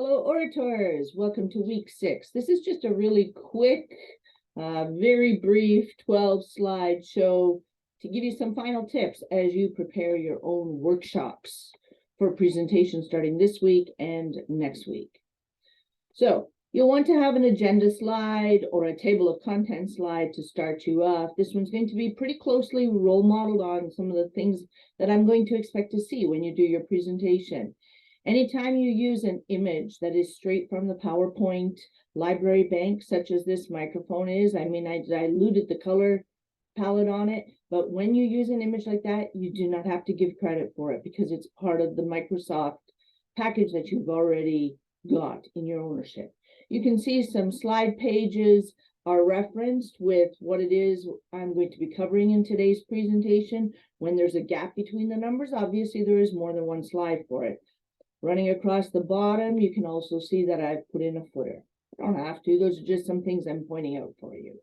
Hello, orators. Welcome to week 6. This is just a really quick, very brief 12-slide show to give you some final tips as you prepare your own workshops for presentations starting this week and next week. So you'll want to have an agenda slide or a table of contents slide to start you off. This one's going to be pretty closely role modeled on some of the things that I'm going to expect to see when you do your presentation. Anytime you use an image that is straight from the PowerPoint library bank, such as this microphone is, I mean, I diluted the color palette on it, but when you use an image like that, you do not have to give credit for it because it's part of the Microsoft package that you've already got in your ownership. You can see some slide pages are referenced with what it is I'm going to be covering in today's presentation. When there's a gap between the numbers, obviously there is more than one slide for it. Running across the bottom, you can also see that I've put in a footer. I don't have to, those are just some things I'm pointing out for you.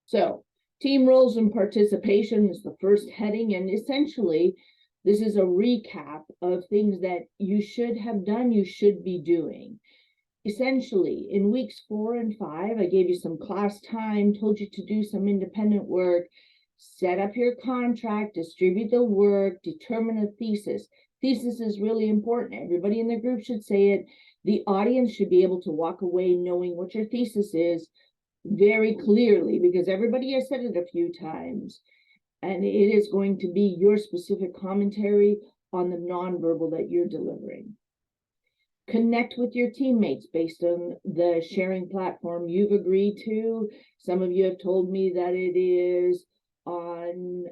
So, team roles and participation is the first heading, and essentially, this is a recap of things that you should have done, you should be doing. Essentially, in weeks 4 and 5, I gave you some class time, told you to do some independent work, set up your contract, distribute the work, determine a thesis. Thesis is really important. Everybody in the group should say it. The audience should be able to walk away knowing what your thesis is very clearly, because everybody has said it a few times. And it is going to be your specific commentary on the nonverbal that you're delivering. Connect with your teammates based on the sharing platform you've agreed to. Some of you have told me that it is on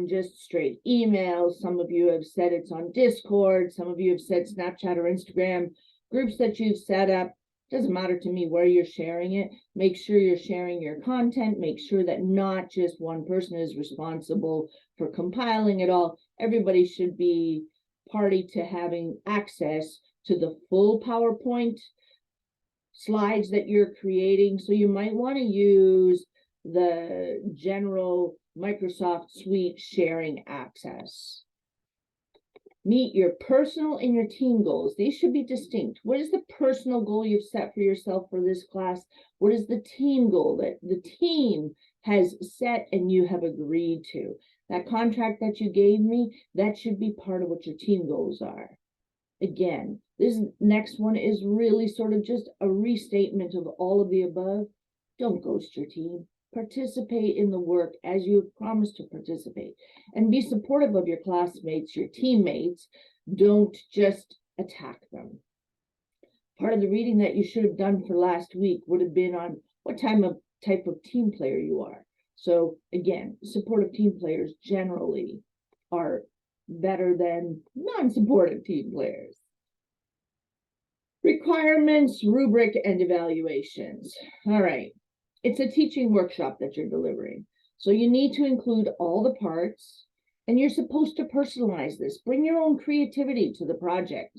just straight email. Some of you have said it's on Discord. Some of you have said Snapchat or Instagram. Groups that you've set up, doesn't matter to me where you're sharing it. Make sure you're sharing your content. Make sure that not just one person is responsible for compiling it all. Everybody should be party to having access to the full PowerPoint slides that you're creating. So you might want to use the general Microsoft Suite sharing access. Meet your personal and your team goals. These should be distinct. What is the personal goal you've set for yourself for this class? What is the team goal that the team has set and you have agreed to? That contract that you gave me, that should be part of what your team goals are. Again, this next one is really sort of just a restatement of all of the above. Don't ghost your team. Participate in the work as you have promised to participate, and be supportive of your classmates, your teammates. Don't just attack them. Part of the reading that you should have done for last week would have been on what type of team player you are. So again, supportive team players generally are better than non-supportive team players. Requirements, rubric, and evaluations. All right. It's a teaching workshop that you're delivering. So you need to include all the parts, and you're supposed to personalize this. Bring your own creativity to the project.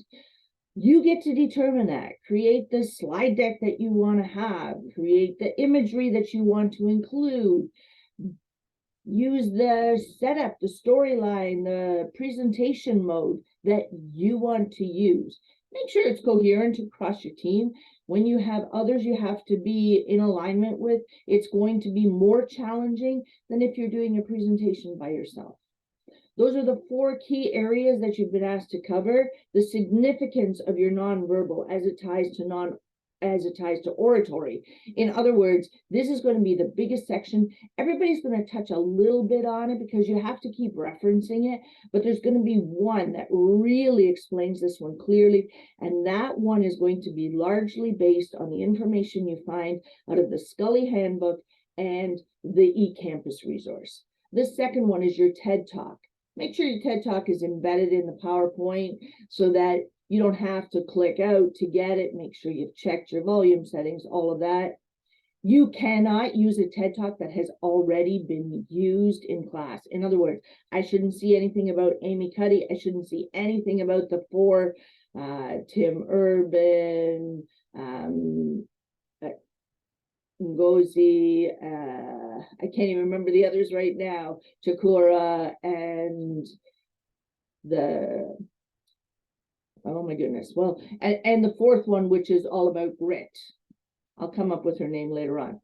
You get to determine that. Create the slide deck that you want to have. Create the imagery that you want to include. Use the setup, the storyline, the presentation mode that you want to use. Make sure it's coherent across your team. When you have others you have to be in alignment with, it's going to be more challenging than if you're doing a presentation by yourself. Those are the 4 key areas that you've been asked to cover. The significance of your nonverbal as it ties to oratory. In other words, this is going to be the biggest section. Everybody's going to touch a little bit on it because you have to keep referencing it, but there's going to be one that really explains this one clearly, and that one is going to be largely based on the information you find out of the Scully Handbook and the eCampus resource. The second one is your TED Talk. Make sure your TED Talk is embedded in the PowerPoint so that you don't have to click out to get it. Make sure you've checked your volume settings, all of that. You cannot use a TED Talk that has already been used in class. In other words, I shouldn't see anything about Amy Cuddy. I shouldn't see anything about the 4, Tim Urban, Ngozi, I can't even remember the others right now, Chakura, and the Oh my goodness. Well, and the fourth one, which is all about grit. I'll come up with her name later on.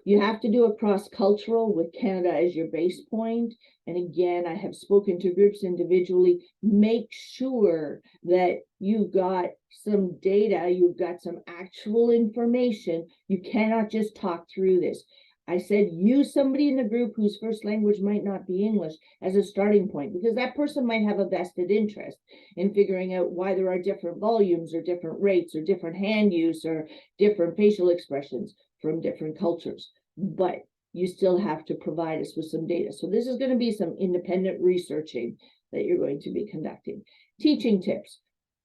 You have to do a cross-cultural with Canada as your base point. And again, I have spoken to groups individually. Make sure that you've got some data, you've got some actual information. You cannot just talk through this. I said, use somebody in the group whose first language might not be English as a starting point, because that person might have a vested interest in figuring out why there are different volumes or different rates or different hand use or different facial expressions from different cultures, but you still have to provide us with some data. So this is going to be some independent researching that you're going to be conducting. Teaching tips.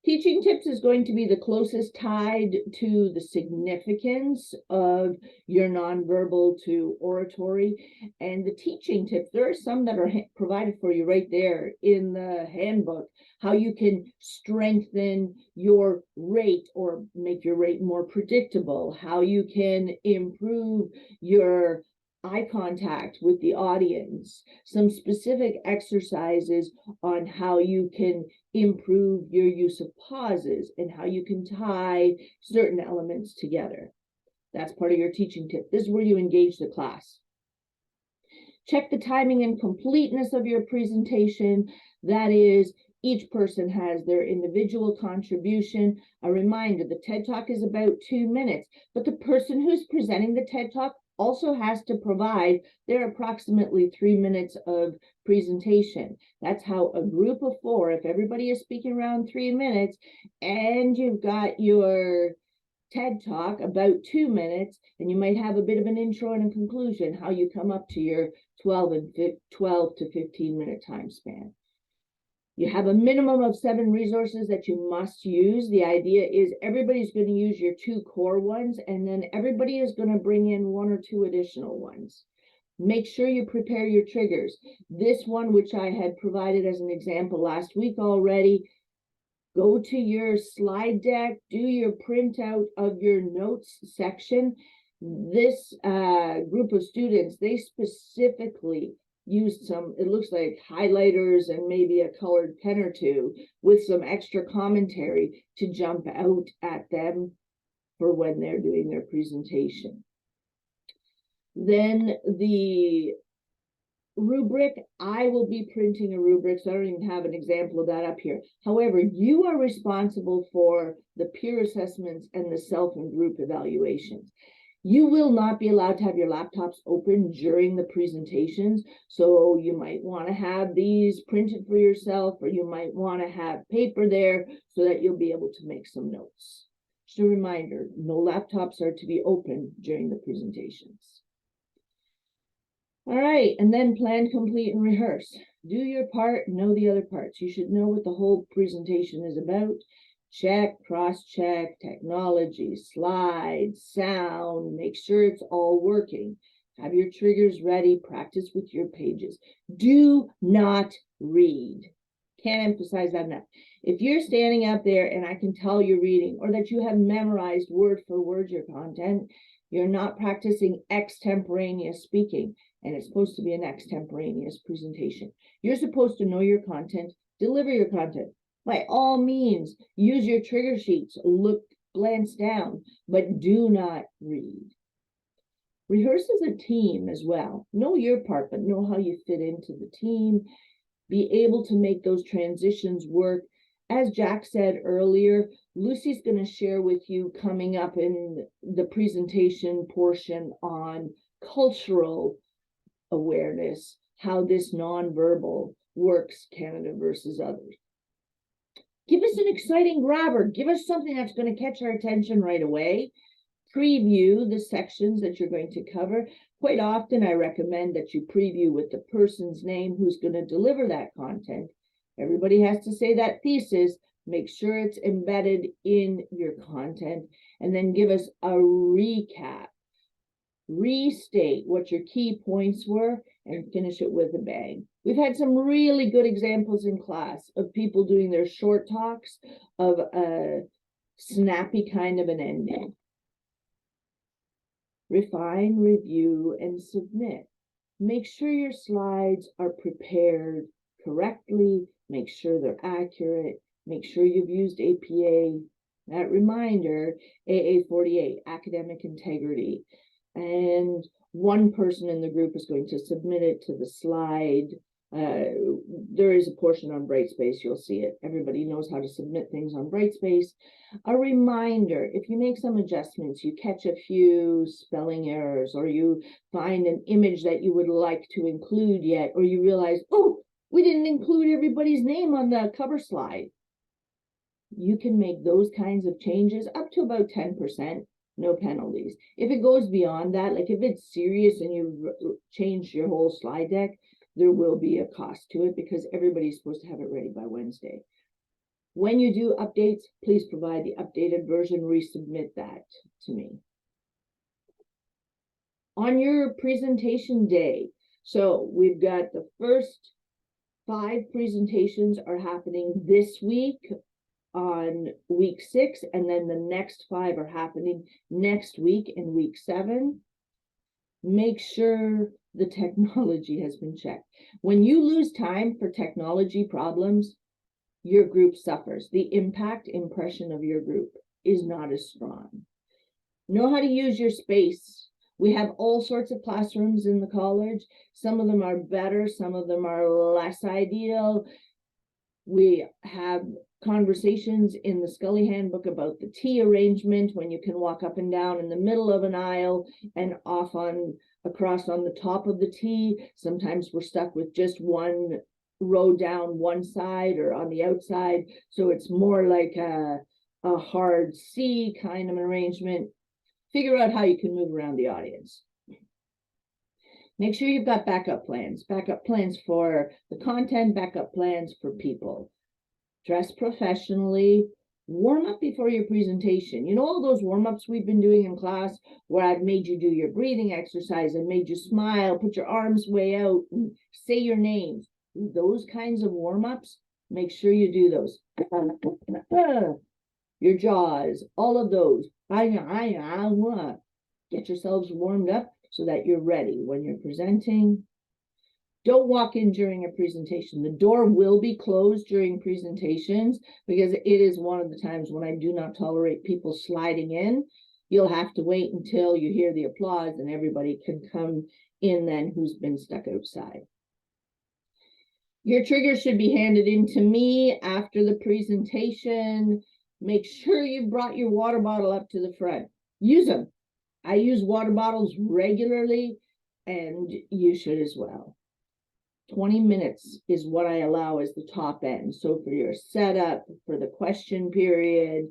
Teaching tips is going to be the closest tied to the significance of your nonverbal to oratory. And the teaching tips, there are some that are provided for you right there in the handbook, how you can strengthen your rate or make your rate more predictable, how you can improve your eye contact with the audience, some specific exercises on how you can improve your use of pauses and how you can tie certain elements together. That's part of your teaching tip. This is where you engage the class. Check the timing and completeness of your presentation. That is, each person has their individual contribution. A reminder, the TED Talk is about 2 minutes, but the person who's presenting the TED Talk also has to provide their approximately 3 minutes of presentation. That's how a group of 4, if everybody is speaking around 3 minutes and you've got your TED Talk about 2 minutes, and you might have a bit of an intro and a conclusion, how you come up to your 12 to 15 minute time span. You have a minimum of 7 resources that you must use. The idea is everybody's going to use your 2 core ones, and then everybody is going to bring in 1 or 2 additional ones. Make sure you prepare your triggers. This one, which I had provided as an example last week already, go to your slide deck, do your printout of your notes section. This group of students, they specifically used some, it looks like highlighters and maybe a colored pen or 2 with some extra commentary to jump out at them for when they're doing their presentation. Then the rubric, I will be printing a rubric, so I don't even have an example of that up here. However, you are responsible for the peer assessments and the self and group evaluations. You will not be allowed to have your laptops open during the presentations, so you might want to have these printed for yourself, or you might want to have paper there so that you'll be able to make some notes. Just a reminder, no laptops are to be open during the presentations. All right, and then plan, complete, and rehearse. Do your part, know the other parts. You should know what the whole presentation is about. Check, cross-check, technology, slides, sound, make sure it's all working. Have your triggers ready, practice with your pages. Do not read. Can't emphasize that enough. If you're standing up there and I can tell you're reading, or that you have memorized word for word your content, you're not practicing extemporaneous speaking, and it's supposed to be an extemporaneous presentation. You're supposed to know your content, deliver your content. By all means, use your trigger sheets, look, glance down, but do not read. Rehearse as a team as well. Know your part, but know how you fit into the team. Be able to make those transitions work. As Jack said earlier, Lucy's going to share with you coming up in the presentation portion on cultural awareness, how this nonverbal works, Canada versus others. Give us an exciting grabber. Give us something that's going to catch our attention right away. Preview the sections that you're going to cover. Quite often, I recommend that you preview with the person's name who's going to deliver that content. Everybody has to say that thesis. Make sure it's embedded in your content, and then give us a recap. Restate what your key points were and finish it with a bang. We've had some really good examples in class of people doing their short talks of a snappy kind of an ending. Refine, review, and submit. Make sure your slides are prepared correctly. Make sure they're accurate. Make sure you've used APA, that reminder, AA 48, academic integrity. And one person in the group is going to submit it to the slide. There is a portion on Brightspace, you'll see it. Everybody knows how to submit things on Brightspace. A reminder, if you make some adjustments, you catch a few spelling errors, or you find an image that you would like to include yet, or you realize, oh, we didn't include everybody's name on the cover slide. You can make those kinds of changes up to about 10%, no penalties. If it goes beyond that, like if it's serious and you've changed your whole slide deck, there will be a cost to it because everybody's supposed to have it ready by Wednesday. When you do updates, please provide the updated version, resubmit that to me. On your presentation day, so we've got the first 5 presentations are happening this week on week 6, and then the next 5 are happening next week in week 7. Make sure the technology has been checked. When you lose time for technology problems, your group suffers. The impact impression of your group is not as strong. Know how to use your space. We have all sorts of classrooms in the college. Some of them are better, some of them are less ideal. We have conversations in the Scully Handbook about the T arrangement, when you can walk up and down in the middle of an aisle and off on across on the top of the T. Sometimes we're stuck with just one row down one side or on the outside, so it's more like a hard C kind of an arrangement. Figure out how you can move around the audience. Make sure you've got backup plans for the content, backup plans for people. Dress professionally, warm up before your presentation. You know all those warm-ups we've been doing in class where I've made you do your breathing exercise and made you smile, put your arms way out, and say your names. Those kinds of warm-ups, make sure you do those. Your jaws, all of those. Get yourselves warmed up so that you're ready when you're presenting. Don't walk in during a presentation. The door will be closed during presentations because it is one of the times when I do not tolerate people sliding in. You'll have to wait until you hear the applause and everybody can come in then who's been stuck outside. Your triggers should be handed in to me after the presentation. Make sure you brought your water bottle up to the front. Use them. I use water bottles regularly, and you should as well. 20 minutes is what I allow as the top end. So for your setup, for the question period,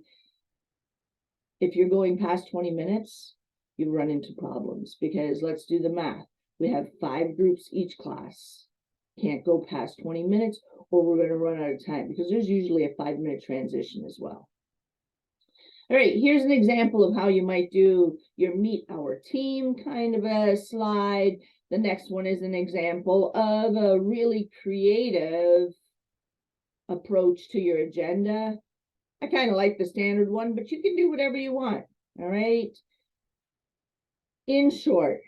if you're going past 20 minutes, you run into problems because let's do the math. We have 5 groups each class. Can't go past 20 minutes or we're going to run out of time because there's usually a 5-minute transition as well. All right, here's an example of how you might do your meet our team kind of a slide. The next one is an example of a really creative approach to your agenda. I kind of like the standard one, but you can do whatever you want, all right? In short,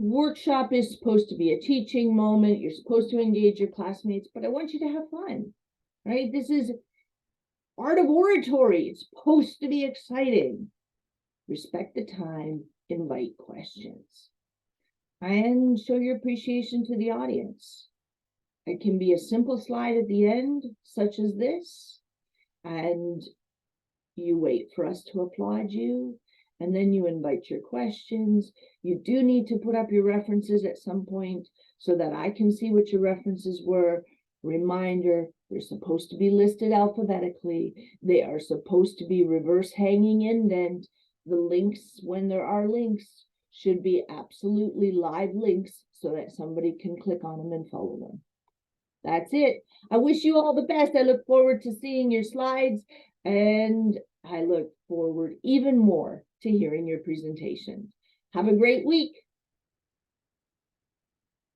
workshop is supposed to be a teaching moment. You're supposed to engage your classmates, but I want you to have fun, right? This is art of oratory. It's supposed to be exciting. Respect the time, invite questions, and show your appreciation to the audience. It can be a simple slide at the end, such as this, and you wait for us to applaud you, and then you invite your questions. You do need to put up your references at some point so that I can see what your references were. Reminder, they're supposed to be listed alphabetically. They are supposed to be reverse hanging indent. The links, when there are links, should be absolutely live links so that somebody can click on them and follow them. That's it. I wish you all the best. I look forward to seeing your slides, and I look forward even more to hearing your presentation. Have a great week.